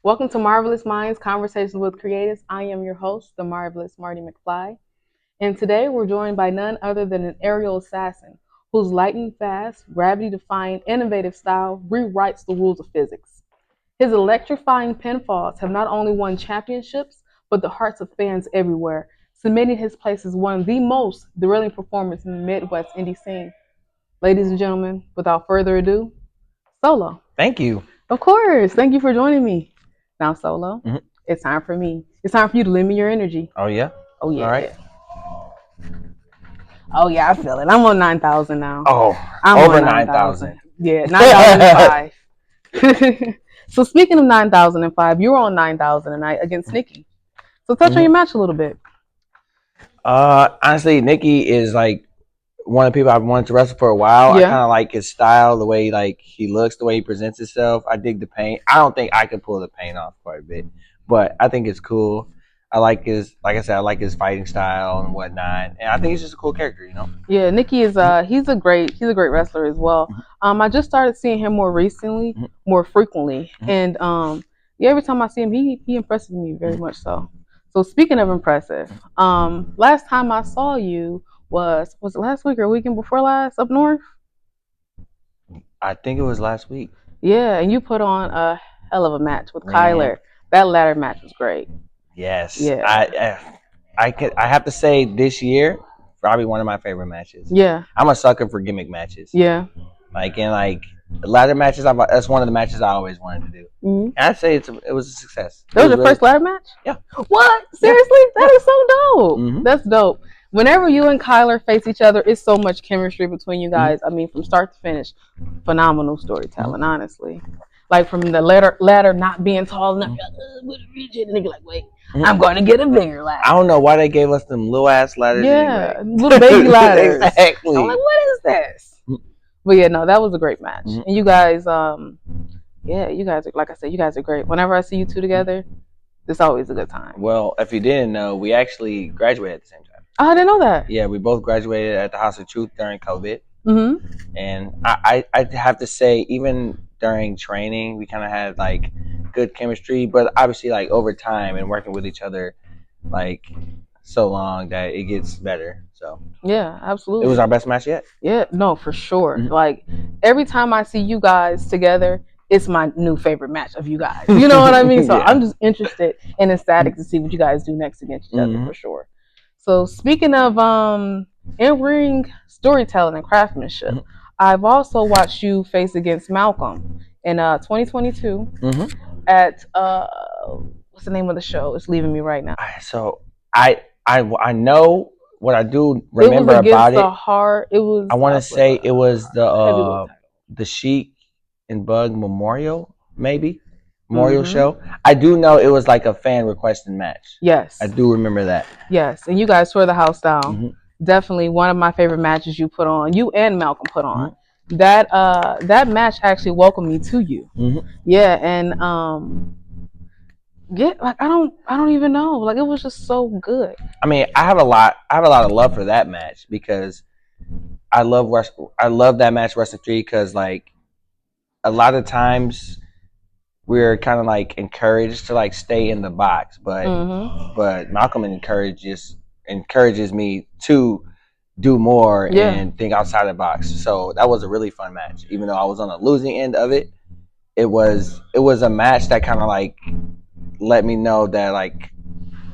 Welcome to Marvelous Minds Conversations with Creatives. I am your host, the marvelous Marty McFly. And today we're joined by none other than an aerial assassin whose lightning fast, gravity defying, innovative style rewrites the rules of physics. His electrifying pinfalls have not only won championships, but the hearts of fans everywhere, cementing his place as one of the most thrilling performers in the Midwest indie scene. Ladies and gentlemen, without further ado, Solo. Thank you. Of course. Thank you for joining me. Now, Solo, Mhm. it's time for me. It's time for you to lend me your energy. Oh yeah. Oh, yeah. All right. Oh, yeah, I feel it. I'm on 9,000 now. Oh, I'm over on 9,000. Yeah, 9,005. So, speaking of 9,005, you were on 9,000 tonight against Nikki. So, touch on your match a little bit. Honestly, Nikki is like one of the people I've wanted to wrestle for a while. I Yeah. kind of like his style, the way like he looks, the way he presents himself. I dig the paint. I don't think I could pull the paint off quite a bit, but I think it's cool. I like his, like I said, I like his fighting style and whatnot, and I think he's just a cool character, you know. Yeah, Nikki is he's a great wrestler as well. I just started seeing him more recently, more frequently, and yeah, every time I see him, he impresses me very much so. So speaking of impressive, last time I saw you was it last week or weekend before last up north? I think it was last week. Yeah, and you put on a hell of a match with Man. Kyler. That ladder match was great. Yes. Yeah. I have to say this year probably one of my favorite matches. Yeah. I'm a sucker for gimmick matches. Yeah. Like ladder matches. That's one of the matches I always wanted to do. Mm-hmm. And I'd say it was a success. That was your first ladder match? Yeah. What? Seriously? Yeah. That is so dope. Mm-hmm. That's dope. Whenever you and Kyler face each other, it's so much chemistry between you guys. I mean, from start to finish, phenomenal storytelling, honestly. Like from the ladder not being tall enough, you're like, rigid, and you're like, wait, I'm going to get a bigger ladder. I don't know why they gave us them little ass ladders. Yeah, anyway. little baby ladders. Exactly. I'm like, what is this? But yeah, no, that was a great match. And you guys, yeah, you guys are, like I said, you guys are great. Whenever I see you two together, it's always a good time. Well, if you didn't know, we actually graduated at the same time. Oh, I didn't know that. Yeah, we both graduated at the House of Truth during COVID. Mm-hmm. And I have to say, even during training, we kind of had like good chemistry, but obviously like over time and working with each other like so long that it gets better. So yeah, absolutely. It was our best match yet. Yeah, no, for sure. Like every time I see you guys together, it's my new favorite match of you guys. You know what I mean? So yeah. I'm just interested and ecstatic to see what you guys do next against each other for sure. So speaking of in-ring storytelling and craftsmanship, I've also watched you face against Malcolm in 2022 at what's the name of the show? It's leaving me right now. So I know what I do remember it was about the heart. It was. I want to say it was the Sheik and Bug Memorial, maybe Memorial show. I do know it was like a fan requested match. Yes, I do remember that. Yes, and you guys tore the house down. Definitely one of my favorite matches you put on. You and Malcolm put on. That match actually welcomed me to you. Yeah, and yeah, like I don't even know. Like it was just so good. I mean, I have a lot of love for that match because I love that match Wrestling 3 because like a lot of times we're kind of like encouraged to like stay in the box, but Malcolm encourages me to do more and think outside the box. So that was a really fun match. Even though I was on the losing end of it, it was a match that kind of like let me know that like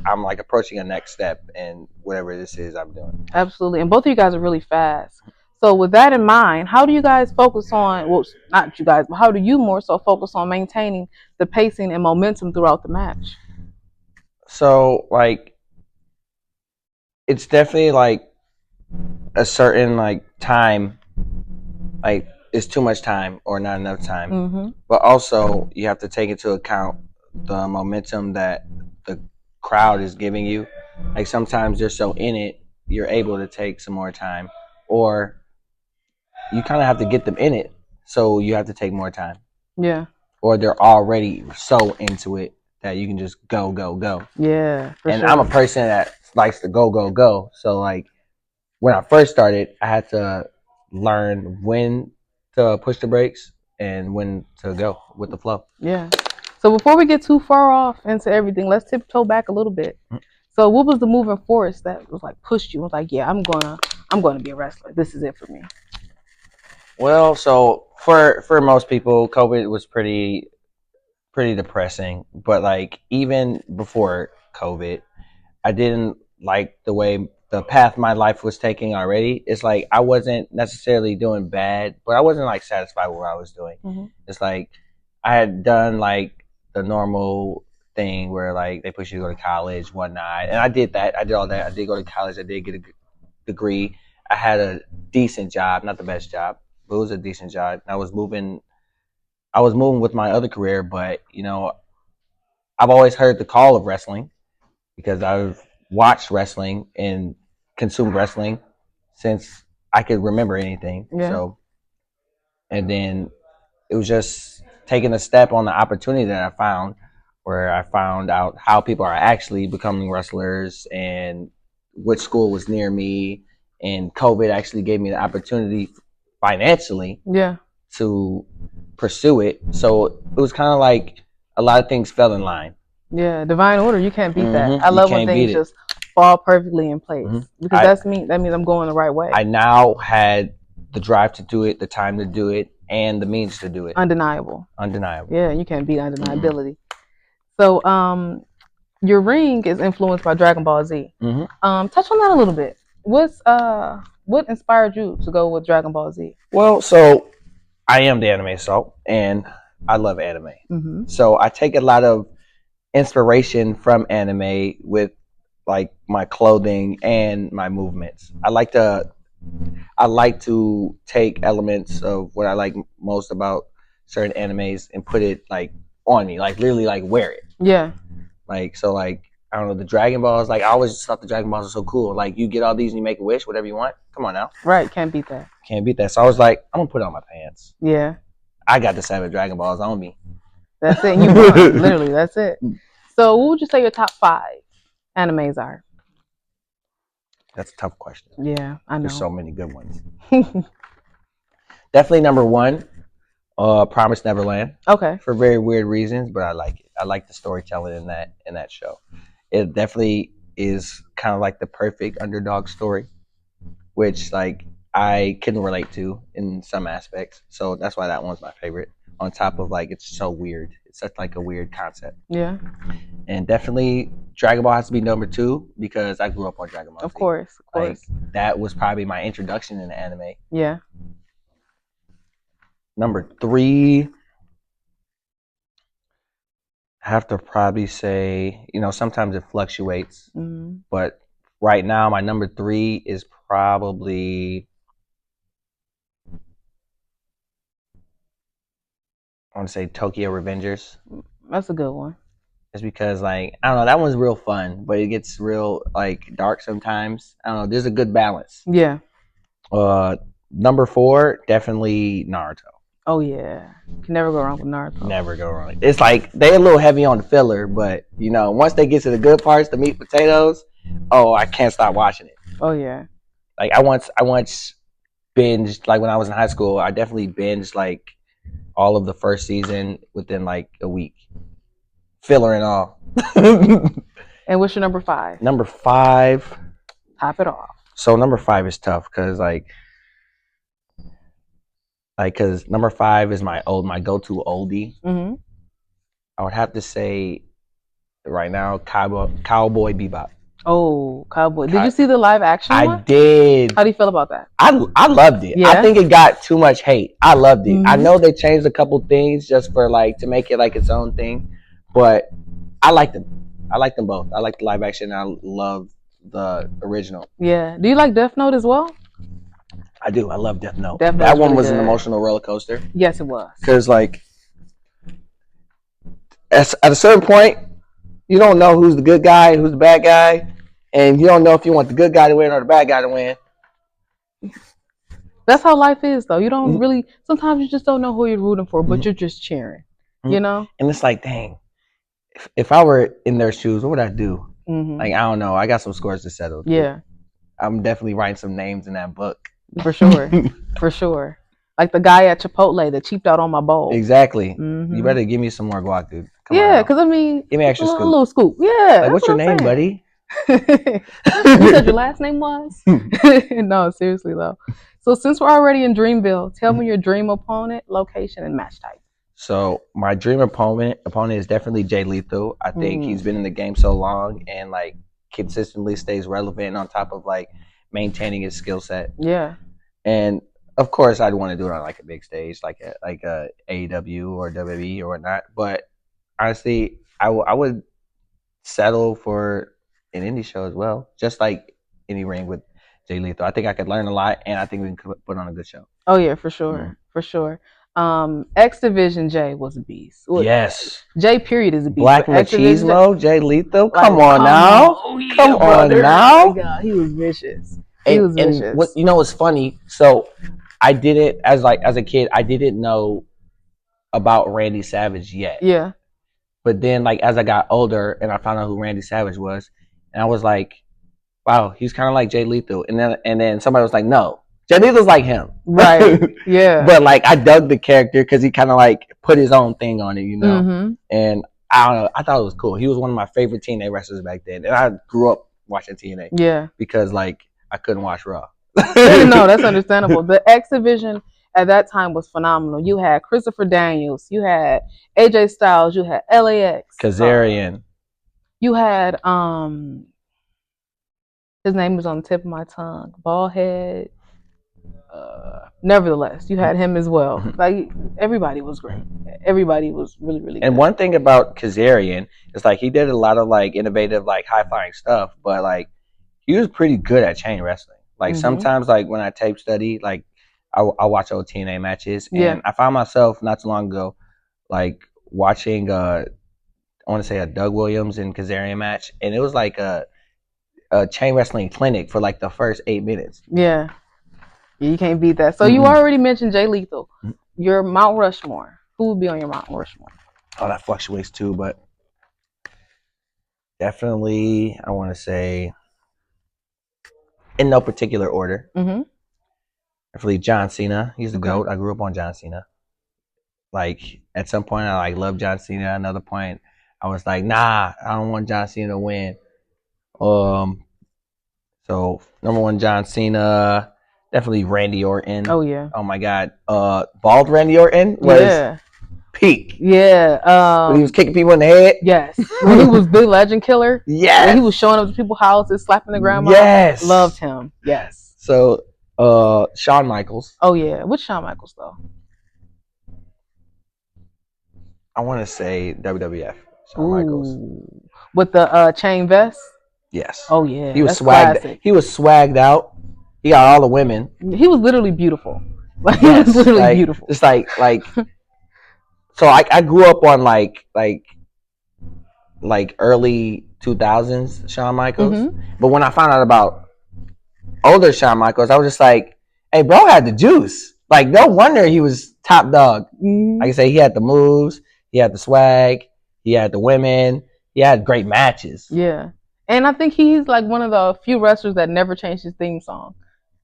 I'm like approaching a next step in whatever this is I'm doing. Absolutely. And both of you guys are really fast. So with that in mind, how do you guys focus on, well, not you guys, but how do you more so focus on maintaining the pacing and momentum throughout the match? So like it's definitely like a certain like time, like it's too much time or not enough time. But also you have to take into account the momentum that the crowd is giving you. Like sometimes they're so in it, you're able to take some more time, or you kind of have to get them in it, so you have to take more time. Yeah. Or they're already so into it that you can just go. Yeah. And sure. I'm a person that likes to go. So like when I first started, I had to learn when to push the brakes and when to go with the flow. Yeah. So before we get too far off into everything, let's tiptoe back a little bit. So what was the moving force that was like pushed you? Was like, yeah, I'm gonna be a wrestler. This is it for me. Well, so for most people, COVID was pretty depressing. But like even before COVID, I didn't like the way the path my life was taking already. It's like I wasn't necessarily doing bad, but I wasn't like satisfied with what I was doing. Mm-hmm. It's like I had done like the normal thing where like they push you to go to college, whatnot, and I did that. I did all that. I did go to college. I did get a degree. I had a decent job, not the best job, but it was a decent job. I was moving. I was moving with my other career, but I've always heard the call of wrestling because I've watched wrestling and consumed wrestling since I could remember anything. Yeah. So, and then it was just taking a step on the opportunity that I found, where I found out how people are actually becoming wrestlers and which school was near me. And COVID actually gave me the opportunity financially Yeah. to pursue it. So it was kind of like a lot of things fell in line. Yeah. Divine order. You can't beat that. Mm-hmm. I You love when can't beat things it. just fall perfectly in place Mm-hmm. because that means I'm going the right way. I now had the drive to do it, the time to do it, and the means to do it. Undeniable. Undeniable. Yeah, you can't beat undeniability. So, your ring is influenced by Dragon Ball Z. Mm-hmm. Touch on that a little bit. What inspired you to go with Dragon Ball Z? Well, so I am the anime salt, and I love anime. Mm-hmm. So I take a lot of inspiration from anime with like my clothing and my movements. I like to take elements of what I like most about certain animes and put it like on me, like literally like wear it. Yeah. Like so, like I don't know, the Dragon Balls. Like I always thought the Dragon Balls are so cool. Like you get all these and you make a wish, whatever you want. Come on now, Right. Can't beat that. can't beat that. So I was like, I'm gonna put it on my pants. Yeah. I got the 7 Dragon Balls on me. That's it. You won. Literally, that's it. So, what would you say your top 5 animes are? That's a tough question. Yeah, I know. There's so many good ones. Definitely number 1, Promised Neverland. Okay. For very weird reasons, but I like it. I like the storytelling in that show. It definitely is kind of like the perfect underdog story, which like I can relate to in some aspects. So that's why that one's my favorite. On top of like it's so weird. It's such like a weird concept. Yeah. And definitely Dragon Ball has to be number 2 because I grew up on Dragon Ball. Of course. Like that was probably my introduction into anime. Yeah. Number 3, I have to probably say, sometimes it fluctuates, but right now my number 3 is probably, I want to say Tokyo Revengers. That's a good one. It's because like I don't know, that one's real fun, but it gets real like dark sometimes. I don't know. There's a good balance. Yeah. Number 4, definitely Naruto. Oh yeah, can never go wrong with Naruto. Never go wrong. It's like they're a little heavy on the filler, but once they get to the good parts, the meat and potatoes, oh, I can't stop watching it. Oh yeah. Like I once binged, like when I was in high school, I definitely binged like all of the first season within like a week, filler and all. And what's your number 5? Number 5. Top it off. So number 5 is tough because because number 5 is my go-to oldie. Mm-hmm. I would have to say right now, Cowboy Bebop. Oh, Cowboy! Did you see the live action one? I did. How do you feel about that? I loved it. Yeah? I think it got too much hate. I loved it. Mm-hmm. I know they changed a couple things just for like to make it like its own thing, but I liked them. I liked them both. I like the live action. I love the original. Yeah. Do you like Death Note as well? I do. I love Death Note. Death that one really was good. An emotional roller coaster. Yes, it was. Because like at a certain point, you don't know who's the good guy, who's the bad guy, and you don't know if you want the good guy to win or the bad guy to win. That's how life is, though. You don't really. Sometimes you just don't know who you're rooting for, but you're just cheering. You know. And it's like, dang, if I were in their shoes, what would I do? Mm-hmm. Like I don't know. I got some scores to settle. Yeah. I'm definitely writing some names in that book. For sure. For sure. Like the guy at Chipotle that cheaped out on my bowl. Exactly. You Hmm. better give me some more guac, dude. Come on Yeah, now. because I mean, Give me an extra a scoop. little scoop. Yeah, Like, that's what's your what name, I'm saying. buddy? You said your last name was? No, seriously though. So since we're already in Dreamville, tell me your dream opponent, location, and match type. So my dream opponent is definitely Jay Lethal. I think Mm, he's been in the game so long and like consistently stays relevant on top of like maintaining his skill set. yeah. And of course, I'd want to do it on like a big stage, like a AEW or WWE or whatnot. But honestly, I would settle for an indie show as well, just like any ring with Jay Lethal. I think I could learn a lot, and I think we can put on a good show. Oh yeah, for Mm. sure, for sure. X Division J was a beast. Yes. J period is a beast, Black but X Division J, Machismo, Jay Lethal. like Come on come on, now. oh yeah, Come on brother. Oh my now. god, he was vicious. He And was what vicious. you know is funny. So I didn't as a kid, I didn't know about Randy Savage yet. Yeah. But then like as I got older and I found out who Randy Savage was, and I was like, wow, he's kind of like Jay Lethal. And then somebody was like, no, Jay Lethal's like him. Right. Yeah. But like I dug the character because he kind of like put his own thing on it, you know. Mm-hmm. And I don't know, I thought it was cool. He was one of my favorite TNA wrestlers back then, and I grew up watching TNA Yeah. because like I couldn't watch Raw. No, that's understandable. The X Division at that time was phenomenal. You had Christopher Daniels, you had AJ Styles, you had LAX, Kazarian. you had his name was on the tip of my tongue, Ballhead. Nevertheless, you had him as well. Like everybody was great. Everybody was really, really good. And one thing about Kazarian is like he did a lot of like innovative, like high flying stuff, but like he was pretty good at chain wrestling. Like sometimes, like when I tape study, like I watch old TNA matches, and Yeah. I found myself not too long ago, like watching I want to say a Doug Williams and Kazarian match, and it was like a chain wrestling clinic for like the first 8 minutes. Yeah. You can't beat that. So you already mentioned Jay Lethal. Your Mount Rushmore. Who would be on your Mount Rushmore? Oh, that fluctuates too, but definitely I want to say in no particular order. Mm-hmm. Definitely John Cena. He's the Okay. GOAT. I grew up on John Cena. Like at some point I like loved John Cena. At another point I was like, nah, I don't want John Cena to win. So number one, John Cena. Definitely Randy Orton. Oh yeah. Oh my God. Bald Randy Orton was peak. Yeah. When he was kicking people in the head. Yes. When he was the legend killer. Yes. When he was showing up to people's houses, slapping the grandma. Yes. Loved him. Yes. So Shawn Michaels. Oh yeah. Which Shawn Michaels though? I want to say WWF. Shawn Michaels. With the chain vest. Yes. Oh yeah. He was that's swagged. classic. He was swagged out. He got all the women. He was literally beautiful. Like Yes, he was literally like, beautiful. Just like. So I grew up on like early 2000s Shawn Michaels, but when I found out about older Shawn Michaels, I was just like, hey, bro had the juice. Like no wonder he was top dog. Like I say, he had the moves, he had the swag, he had the women, he had great matches. Yeah. And I think he's like one of the few wrestlers that never changed his theme song.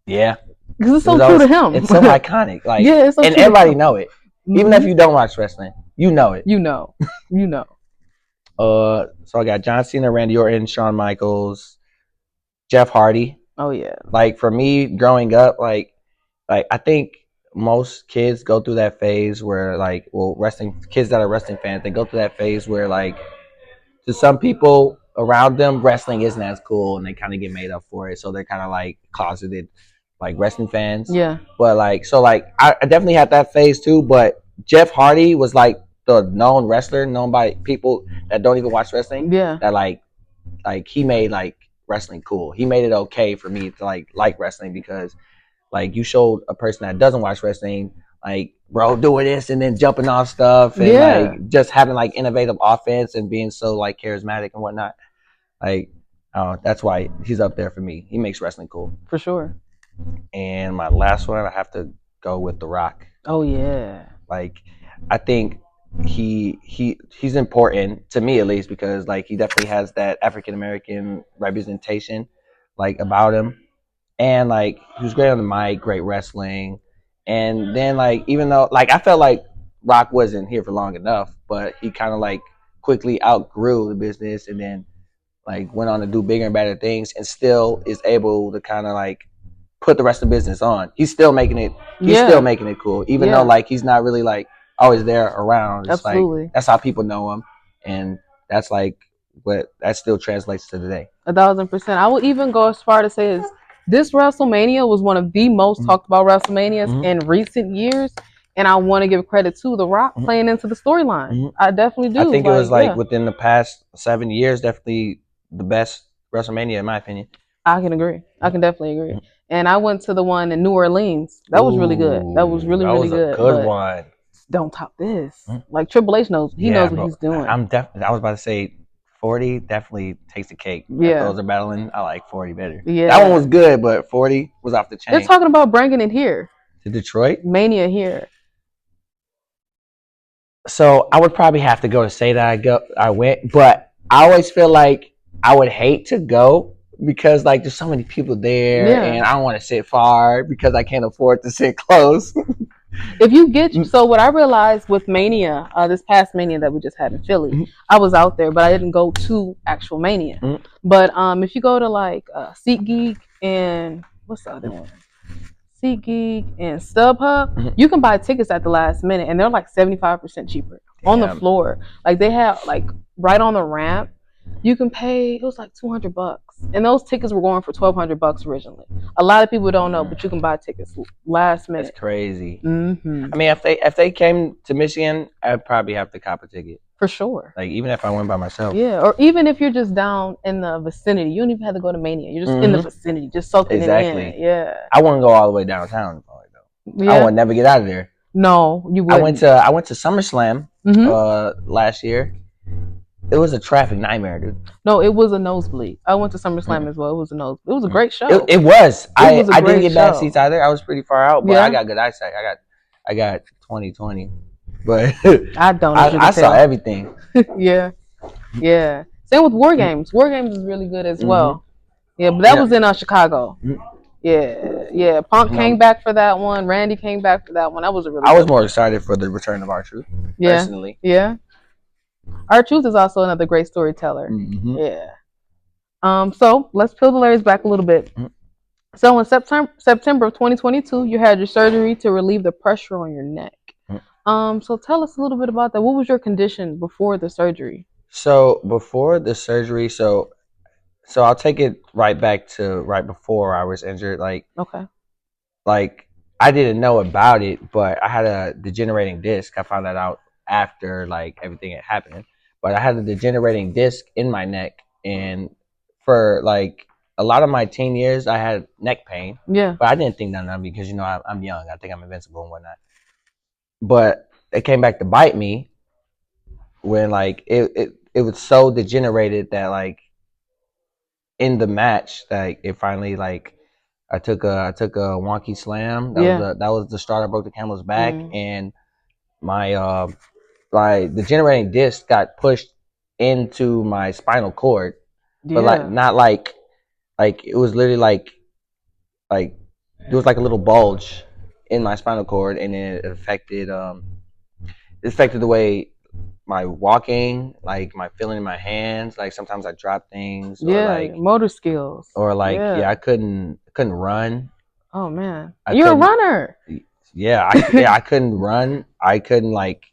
Yeah. Because it's so true to him. It's so iconic. Like, yeah, it's so and true everybody know it. Even if you don't watch wrestling, you know it. You know. You know. So I got John Cena, Randy Orton, Shawn Michaels, Jeff Hardy. Oh yeah. Like for me growing up, like I think most kids go through that phase where wrestling kids that are wrestling fans, they go through that phase where like to some people around them, wrestling isn't as cool, and they kind of get made up for it. So they're kind of like closeted, like wrestling fans. Yeah. But like, so like, I definitely had that phase too. But Jeff Hardy was like the known wrestler, known by people that don't even watch wrestling. Yeah. That like he made like wrestling cool. He made it okay for me to like wrestling because like you showed a person that doesn't watch wrestling like bro doing this and then jumping off stuff and like just having like innovative offense and being so like charismatic and whatnot. Like that's why he's up there for me. He makes wrestling cool. For sure. And my last one, I have to go with The Rock. Oh yeah. Like I think he's important to me at least because like he definitely has that African American representation like about him. And like he was great on the mic, great wrestling, And then like even though like I felt like Rock wasn't here for long enough, but he kind of like quickly outgrew the business and then like went on to do bigger and better things and still is able to kind of like put the rest of the business on. He's still Yeah, making it cool, even though yeah, like he's not really like always there around. It's like absolutely. that's how people know him, and that's like what that still translates to today. 1,000%. I would even go as far to say is this WrestleMania was one of the most Mm-hmm. talked about WrestleManias Mm-hmm. in recent years, and I want to give credit to The Rock Mm-hmm. playing into the storyline. Mm-hmm. I definitely I do. think it was Like, like yeah, within the past 7 years, definitely the best WrestleMania in my opinion. I can agree. I can definitely agree. And I went to the one in New Orleans. That was really good. That was Ooh, really, that really was a good. good But one. don't top this. Like Triple H knows, he Yeah, knows what bro. he's doing. I'm definitely. I was about to say 40 definitely takes the cake. If Yeah, those are battling, I like 40 better. That one yeah. was good, but 40 was off the They're chain. talking about bringing it here, To Detroit. Mania here. So I would probably have to go to say that I went, but I always feel like I would hate to go because like there's so many people there Yeah. and I don't want to sit far because I can't afford to sit close. If you get so what I realized with Mania, this past Mania that we just had in Philly, I was out there, but I didn't go to actual Mania. But if you go to like SeatGeek and what's the other one? SeatGeek and StubHub, you can buy tickets at the last minute, and they're like 75% cheaper on the Damn. floor. Like they have like right on the ramp. You can pay. It was like $200, and those tickets were going for $1,200 originally. A lot of people don't know, but you can buy tickets last That's minute. crazy. Mm-hmm. I mean, if they came to Michigan, I'd probably have to cop a ticket. For sure. Like even if I went by myself. Yeah, or even if you're just down in the vicinity, you don't even have to go to Mania. You're just in the vicinity, just soaking it in. Exactly. Yeah. I wouldn't go all the way downtown. I Yeah. would never get out of there. No, you I wouldn't. went to SummerSlam Mm-hmm. last year. It was a traffic nightmare, dude. No, it was a nosebleed. I went to SummerSlam as well. It was a nose. It was a great It, show. it was. It was a I didn't great get bad seats show. either. I was pretty far out, but I Yeah, got good eyesight. I got 20/20. But I don't, as you can I saw tell. everything. Yeah, yeah. Same with War Games. War Games is really good as Mm-hmm. well. Yeah, but You that know, was in Chicago. Yeah, yeah. Punk you came know, back for that one. Randy came back for that one. That was a really I was good more one. excited for the return of R-Truth, Yeah, personally. yeah. R-Truth is also another great storyteller. Mm-hmm. Yeah. So let's peel the layers back a little bit. Mm-hmm. So in September of 2022, you had your surgery to relieve the pressure on your neck. So tell us a little bit about that. What was your condition before the surgery? So before the surgery, so I'll take it right back to right before I was injured. Okay. Like I didn't know about it, but I had a degenerating disc. I found that out after like everything had happened. But I had a degenerating disc in my neck, and for like a lot of my teen years, I had neck pain. Yeah. But I didn't think nothing of it because I'm young. I think I'm invincible and whatnot. But it came back to bite me when like it was so degenerated that like in the match like it finally like I took a wonky slam. Yeah. That was the start. I broke the camel's back, and my my degenerating disc got pushed into my spinal cord, but like Yeah. not like it was literally like there was like a little bulge in my spinal cord, and it affected the way my walking, like my feeling in my hands. Like sometimes I drop things, Yeah. Motor skills. or like yeah, Yeah. couldn't run. Oh man. I You're a couldn't. runner. Yeah, I couldn't run. I couldn't like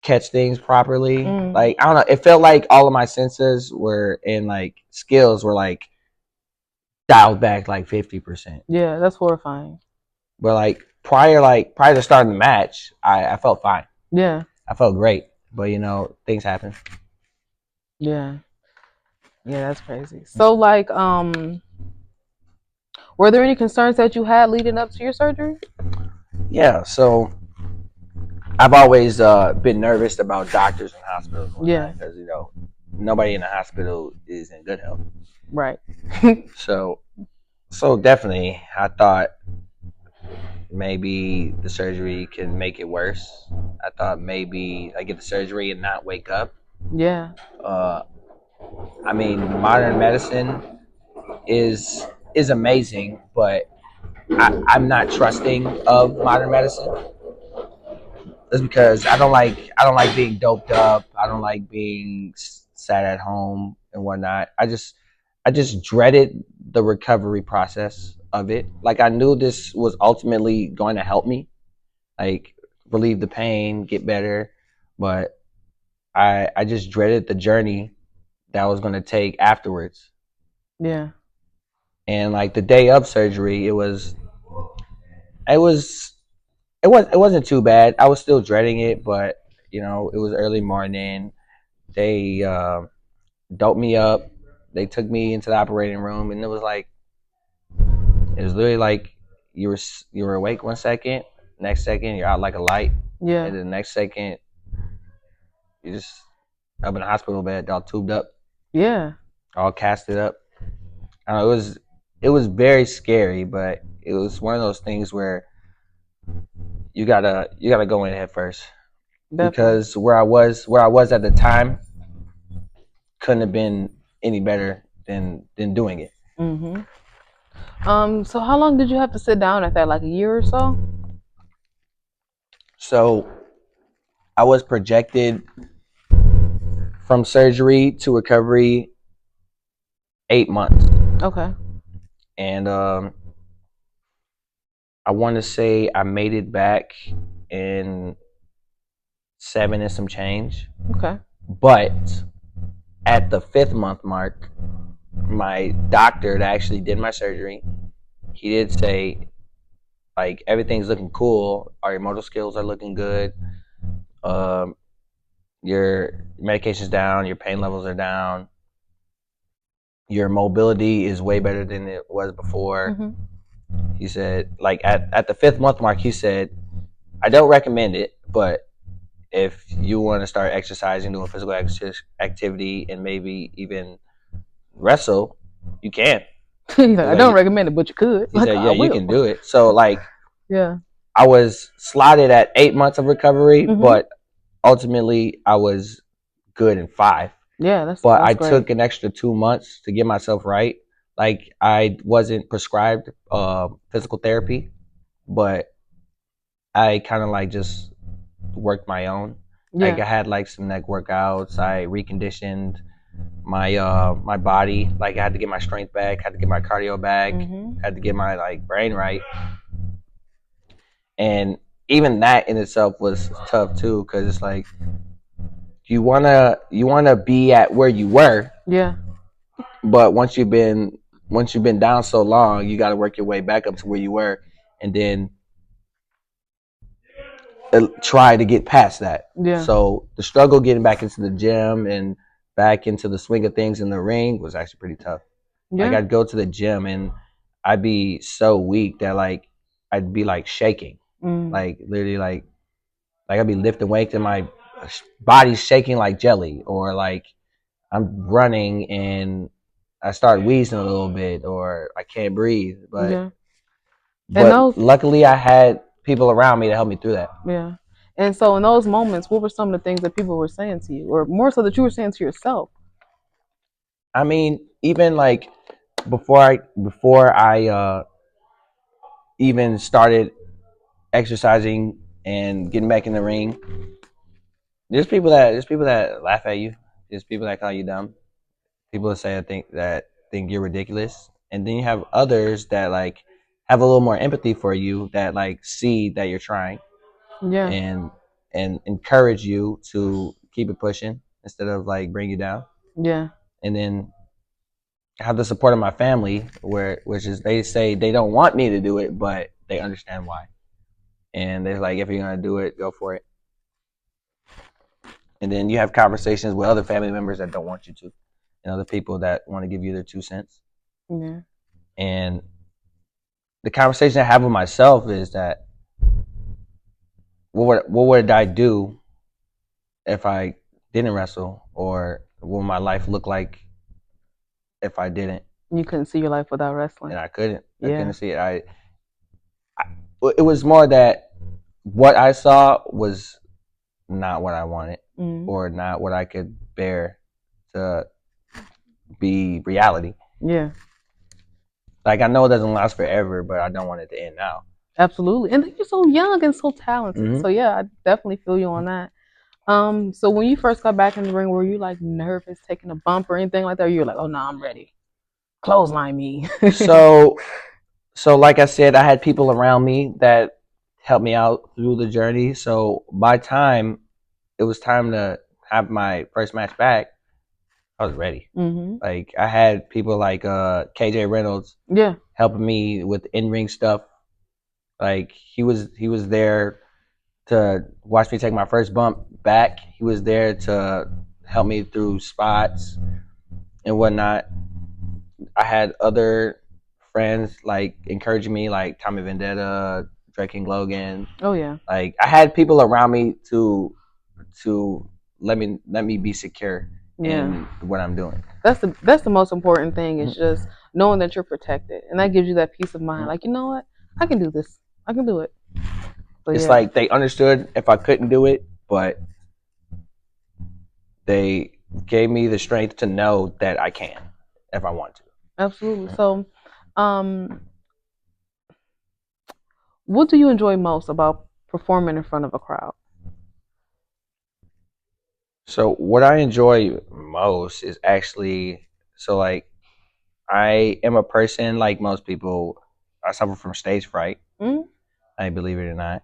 catch things properly. Mm. Like I don't know. It felt like all of my senses were and like skills were like dialed back like 50%. Yeah, that's horrifying. But prior to starting the match, I felt fine. Yeah. I felt great. But things happen. Yeah. Yeah, that's crazy. So like were there any concerns that you had leading up to your surgery? Yeah. So I've always been nervous about doctors and hospitals and Yeah. whatnot because nobody in the hospital is in good health. Right. So definitely, I thought maybe the surgery can make it worse. I thought maybe I get the surgery and not wake up. Yeah. Uh, I mean, modern medicine is amazing, but I'm not trusting of modern medicine. That's because I don't like being doped up. I don't like being sat at home and whatnot. I just dreaded the recovery process of it. Like I knew this was ultimately going to help me, like relieve the pain, get better, but I just dreaded the journey that I was going to take afterwards. Yeah. And like the day of surgery, it was it wasn't too bad. I was still dreading it, but you know, it was early morning. They doped me up. They took me into the operating room, and it was literally like you were awake 1 second, next second you're out like a light, Yeah. and then the next second you just up in the hospital bed, all tubed up, Yeah. all casted up. I don't know, it was very scary, but it was one of those things where you gotta go in head first Definitely. because where I was at the time couldn't have been any better than doing it. Mhm. So how long did you have to sit down at that? Like a year or so? So I was projected from surgery to recovery 8 months, Okay. and I want to say I made it back in 7 and some change. Okay. But at the 5th month mark, my doctor that actually did my surgery, he did say like everything's looking cool. Our motor skills are looking good. Um, your medication's down. Your pain levels are down. Your mobility is way better than it was before. Mhm. He said, like at the 5th month mark, he said, I don't recommend it, but if you want to start exercising, doing physical activity, and maybe even wrestle, you can. He's like, He's I don't like, recommend it, but you could. he Like, said, I yeah, you will. can do it. So like, Yeah. I was slotted at 8 months of recovery, Mhm. but ultimately I was good in 5. Yeah, But I that's great. took an extra 2 months to get myself right. Like I wasn't prescribed physical therapy, but I kind of like just worked my own. Like Yeah. I had like some neck workouts. I reconditioned my body. Like I had to get my strength back, had to get my cardio back, Mhm. had to get my like brain right. And even that in itself was tough too, because it's like you wanna be at where you were, Yeah. but once you've been down so long, you got to work your way back up to where you were, and then try to get past that. Yeah. So the struggle getting back into the gym and back into the swing of things in the ring was actually pretty tough. Like Yeah. I'd go to the gym and I'd be so weak that like I'd be like shaking, Mm. like literally like I'd be lifting weights and my body's shaking like jelly, or like I'm running and I start wheezing a little bit, or I can't breathe. Yeah. And But those luckily I had people around me to help me through that. Yeah. And so in those moments, what were some of the things that people were saying to you? Or more so that you were saying to yourself? I mean, even like before I even started exercising and getting back in the ring, there's people that laugh at you. There's people that call you dumb. People that say I think you're ridiculous, and then you have others that like have a little more empathy for you, that like see that you're trying Yeah. and encourage you to keep it pushing instead of like bring you down. Yeah. And then have the support of my family, which is they say they don't want me to do it, but they understand why, and they're like, if you're gonna do it, go for it. And then you have conversations with other family members that don't want you to, and other people that want to give you their 2 cents. Yeah. And the conversation I have with myself is that what would I do if I didn't wrestle, or what would my life look like if I didn't? You couldn't see your life without wrestling. And I couldn't Yeah. see it. I it was more that what I saw was not what I wanted, Mm. or not what I could bear to be reality. Yeah. Like I know it doesn't last forever, but I don't want it to end now. Absolutely. And you're so young and so talented. Mm-hmm. So yeah, I definitely feel you on that. So when you first got back in the ring, were you like nervous, taking a bump or anything like that? Or you were like, oh no, I'm ready. Clothesline me. So, like I said, I had people around me that helped me out through the journey. So by time it was time to have my first match back, I was ready. Mm-hmm. Like I had people like KJ Reynolds Yeah. helping me with in ring stuff. Like he was there to watch me take my first bump back. He was there to help me through spots and whatnot. I had other friends like encouraging me, like Tommy Vendetta, Drake King Logan. Oh yeah. Like I had people around me to let me be secure Yeah. in what I'm doing. That's the most important thing is Mhm. just knowing that you're protected. And that gives you that peace of mind. Mhm. Like, you know what? I can do this. I can do it. So It's yeah. like they understood if I couldn't do it, but they gave me the strength to know that I can if I want to. Absolutely. So um what do you enjoy most about performing in front of a crowd? So what I enjoy most is actually so like I am a person like most people. I suffer from stage fright. Mm? I believe it or not,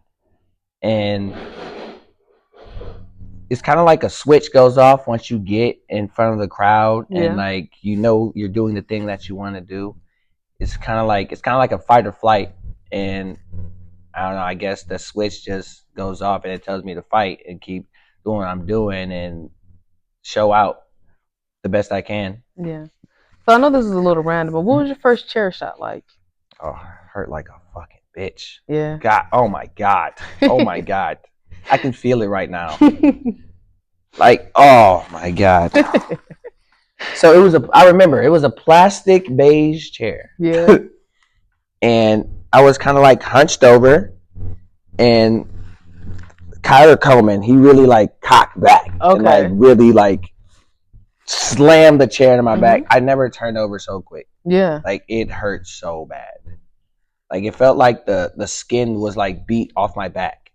and it's kind of like a switch goes off once you get in front of the crowd and Yeah. like you know you're doing the thing that you want to do. It's kind of like a fight or flight, and I don't know. I guess the switch just goes off and it tells me to fight and keep doing what I'm doing and show out the best I can. Yeah. So I know this is a little random, but what was your first chair shot like? Oh, hurt like a fucking bitch. Yeah. God, oh my god, oh my god, I can feel it right now. Like, oh my god. So it was a. I remember it was a plastic beige chair, Yeah. and I was kind of like hunched over, and Kyler Coleman, he really like cocked back and like Okay. really like slammed the chair to my back. Mhm. I never turned over so quick. Yeah. Like it hurt so bad. Like it felt like the skin was like beat off my back.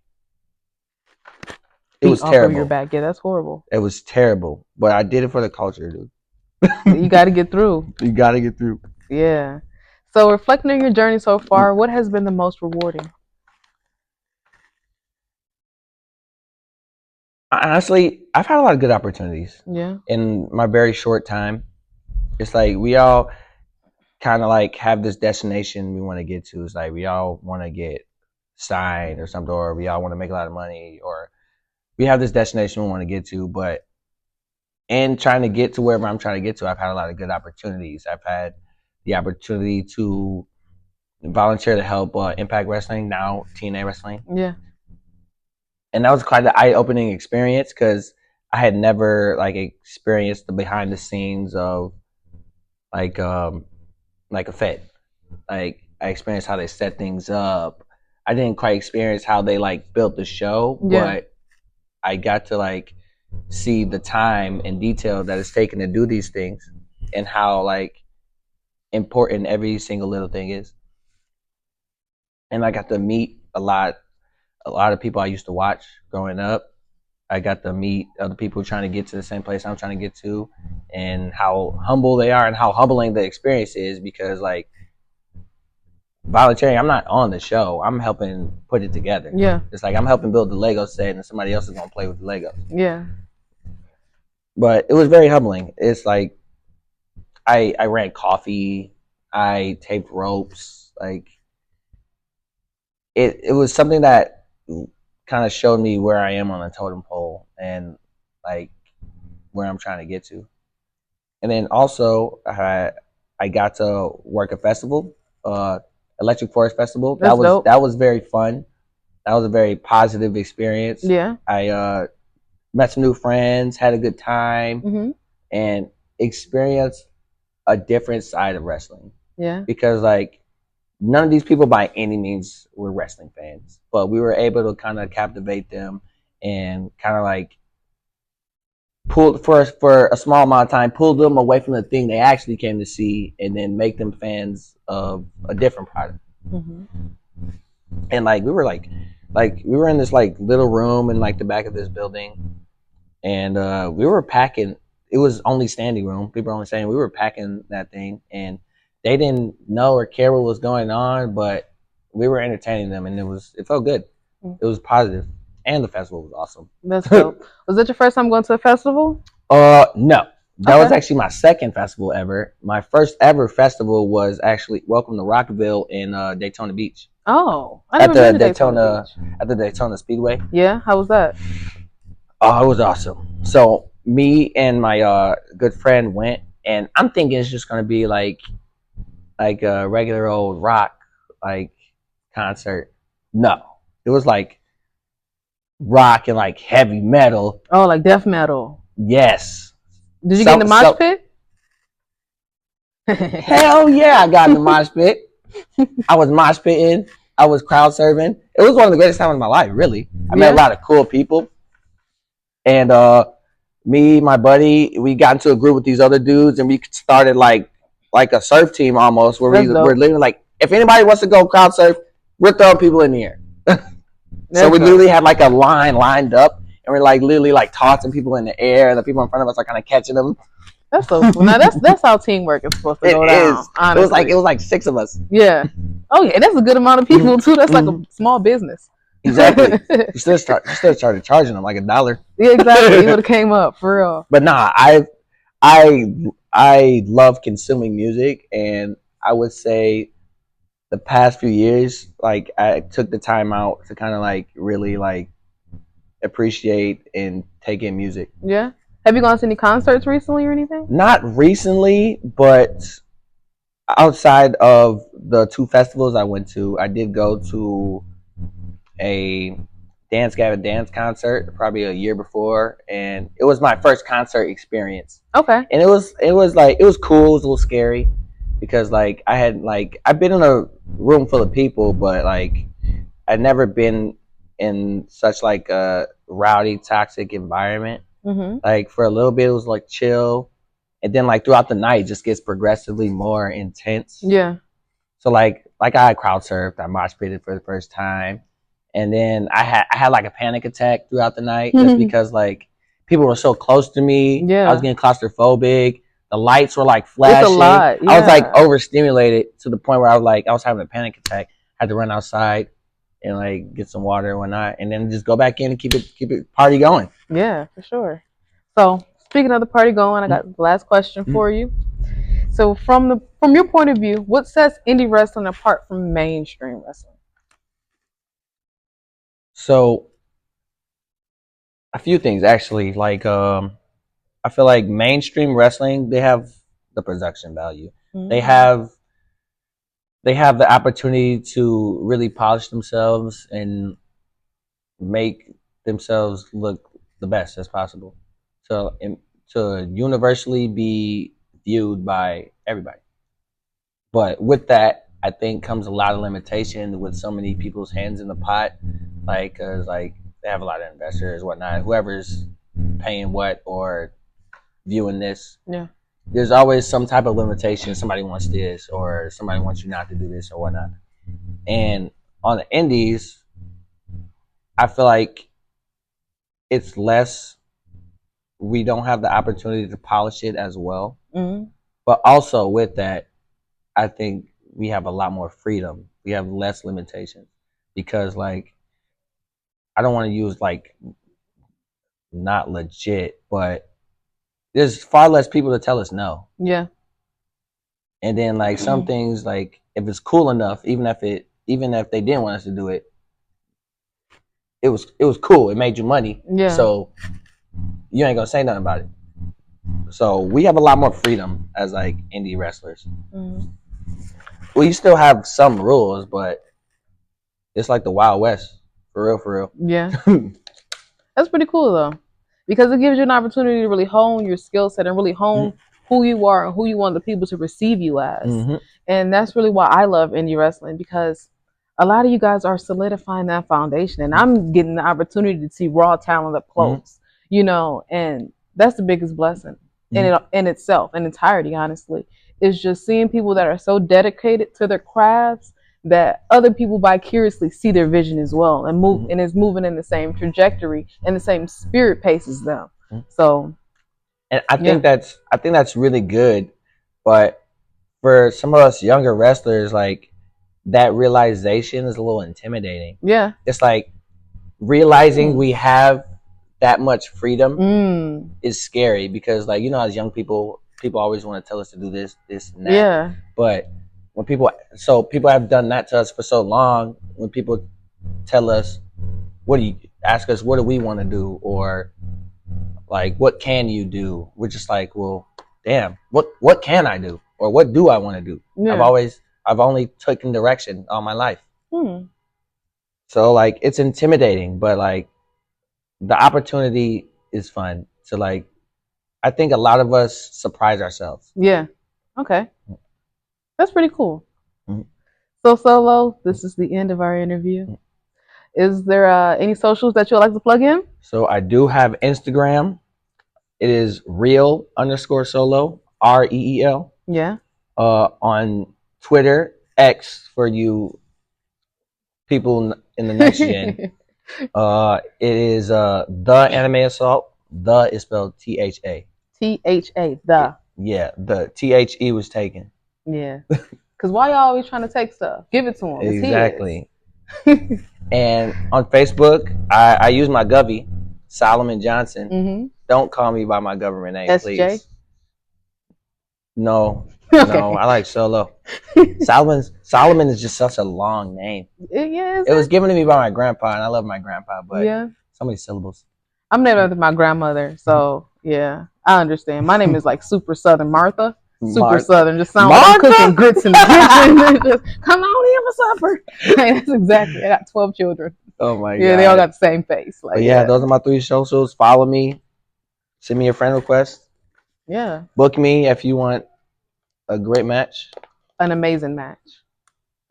It Beat was off of your terrible. back. Yeah, that's horrible. It was terrible. But I did it for the culture, You dude. got to get through. You gotta get through. Yeah. So reflecting on your journey so far, what has been the most rewarding? Honestly, I've had a lot of good opportunities Yeah. in my very short time. It's like we all kind of like have this destination we want to get to. It's like we all want to get signed or something, or we all want to make a lot of money, or we have this destination we want to get to. But in trying to get to wherever I'm trying to get to, I've had a lot of good opportunities. I've had the opportunity to volunteer to help Impact Wrestling, now TNA Wrestling, Yeah. and that was quite an eye-opening experience because I had never like experienced the behind the scenes of like like a Fed. Like I experienced how they set things up. I didn't quite experience how they like built the show, Yeah. but I got to like see the time and detail that it's taken to do these things and how like important every single little thing is. And I got to meet a lot of people I used to watch growing up. I got to meet other people trying to get to the same place I'm trying to get to and how humble they are and how humbling the experience is because like volunteering, I'm not on the show. I'm helping put it together. Yeah. It's like I'm helping build the Lego set and somebody else is gonna play with the Legos. Yeah. But it was very humbling. It's like I ran coffee, I taped ropes, like it was something that kind of showed me where I am on the totem pole and like where I'm trying to get to. And then also I got to work a festival, uh, Electric Forest Festival. That That's was dope. that was very fun. That was a very positive experience. Yeah. I met some new friends, had a good time, Mhm. and experienced a different side of wrestling Yeah. because like none of these people by any means were wrestling fans, but we were able to kind of captivate them and kind of like pull for a small amount of time, pull them away from the thing they actually came to see, and then make them fans of a different product. Mm-hmm. And like we were we were in this like little room in like the back of this building, and we were packing. It was only standing room. People were only saying we were packing that thing, and they didn't know or care what was going on, but we were entertaining them, and it felt good. It was positive, and the festival was awesome. That's dope. Was that your first time going to a festival? No, that was Okay. actually my second festival ever. My first ever festival was actually Welcome to Rockville in Daytona Beach Oh, I at never the been to Daytona Beach. Daytona Speedway. Yeah, how was that? Oh, it was awesome. So me and my good friend went, and I'm thinking it's just gonna be like a regular old rock like concert. No, it was like rock and like heavy metal. Oh, like death metal. Yes. Did you get in the mosh pit? Hell yeah, I got in the mosh pit. I was mosh pitting. I was crowd serving. It was one of the greatest times of my life, really. I met a lot of cool people. And me, my buddy, we got into a group with these other dudes, and we started like a surf team almost, where we're literally like, if anybody wants to go crowd surf, we're throwing people in the air. So we literally had like a line lined up, and we're like literally like tossing people in the air, and the people in front of us are kind of catching them. That's so cool. Now that's how teamwork is supposed to go down. Honestly. It was like 6 of us. Yeah. Oh yeah, that's a good amount of people too. That's like a small business. Exactly. You still started charging them like $1. Yeah, exactly. It would have came up for real. But nah, I love consuming music, and I would say the past few years, like I took the time out to kind of like really like appreciate and take in music. Yeah. Have you gone to any concerts recently or anything? Not recently, but outside of the 2 festivals I went to, I did go to a Dance Gavin Dance concert probably a year before, and it was my first concert experience. Okay. And it was like it was cool. It was a little scary because like I've been in a room full of people, but like I'd never been in such like a rowdy, toxic environment. Mm-hmm. Like for a little bit, it was like chill, and then like throughout the night, it just gets progressively more intense. Yeah. So like I had crowd surfed, I mosh pitted for the first time, and then I had like a panic attack throughout the night just because like people were so close to me. Yeah. I was getting claustrophobic. The lights were like flashing. It's a lot. Yeah. I was like overstimulated to the point where I was having a panic attack. I had to run outside and like get some water and whatnot, and then just go back in and keep it party going. Yeah, for sure. So speaking of the party going, I got the last question for you. So from your point of view, what sets indie wrestling apart from mainstream wrestling? So a few things actually. Like I feel like mainstream wrestling, they have the production value. Mm-hmm. They have the opportunity to really polish themselves and make themselves look the best as possible, to universally be viewed by everybody. But with that, I think comes a lot of limitation with so many people's hands in the pot, like cause like they have a lot of investors, whatnot, whoever's paying what or viewing this. Yeah. There's always some type of limitation. Somebody wants this, or somebody wants you not to do this, or whatnot. And on the indies, I feel like it's less. We don't have the opportunity to polish it as well. Mm-hmm. But also with that, I think we have a lot more freedom. We have less limitations because, like, I don't want to use like not legit, but there's far less people to tell us no. Yeah. And then like some things, like if it's cool enough, even if they didn't want us to do it, it was cool. It made you money. Yeah. So you ain't gonna say nothing about it. So we have a lot more freedom as like indie wrestlers. Mm-hmm. We still have some rules, but it's like the Wild West. For real. Yeah. That's pretty cool though. Because it gives you an opportunity to really hone your skill set and really hone who you are and who you want the people to receive you as. Mm-hmm. And that's really why I love indie wrestling, because a lot of you guys are solidifying that foundation, and I'm getting the opportunity to see raw talent up close, you know, and That's the biggest blessing in itself, in entirety, honestly. Is just seeing people that are so dedicated to their crafts that other people vicariously see their vision as well and move and is moving in the same trajectory and the same spirit pace as them. So And I think that's really good. But for some of us younger wrestlers, like that realization is a little intimidating. Yeah. It's like realizing we have that much freedom is scary because, like, you know, as young people always want to tell us to do this, and that. Yeah. But when people have done that to us for so long, when people tell us, ask us, what do we want to do? Or like, what can you do? We're just like, well, damn, what can I do? Or what do I want to do? Yeah. I've only taken direction all my life. Hmm. So like it's intimidating, but like the opportunity is fun. So like I think a lot of us surprise ourselves. Yeah. Okay. That's pretty cool. Mm-hmm. So Solo, this is the end of our interview. Is there any socials that you'd like to plug in? So I do have Instagram. It is real_solo, REEL. Yeah. On Twitter, X for you people in the next gen. It is the Anime Assault. The is spelled THA. THA. The. Yeah, the THE was taken. Yeah. Because why y'all always trying to take stuff? Give it to him. It's exactly. And on Facebook, I use my Govy, Solomon Johnson. Mm-hmm. Don't call me by my government name, SJ? please. No, Okay. no, I like Solo. Solomon is just such a long name. Yeah, it was given to me by my grandpa, and I love my grandpa, but yeah, so many syllables. I'm named after my grandmother, so yeah, I understand. My name is like super Southern Martha. Super Southern, just sound like I'm cooking grits in the kitchen. Just come on in for supper. That's exactly. I got 12 children. Oh my god. Yeah, they all got the same face. Like, but yeah, those are my 3 socials. Follow me. Send me a friend request. Yeah. Book me if you want a great match. An amazing match.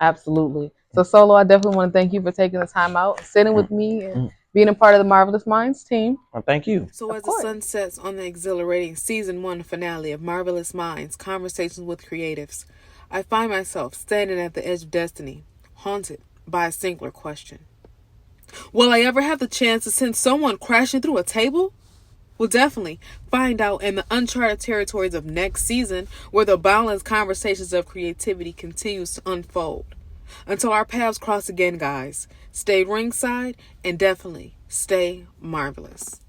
Absolutely. So Solo, I definitely want to thank you for taking the time out, sitting with me, and being a part of the Marvelous Minds team. Well, thank you. So as the sun sets on the exhilarating Season 1 finale of Marvelous Minds, Conversations with Creatives, I find myself standing at the edge of destiny, haunted by a singular question. Will I ever have the chance to send someone crashing through a table? We'll definitely find out in the uncharted territories of next season, where the boundless conversations of creativity continues to unfold. Until our paths cross again, guys, stay ringside and definitely stay marvelous.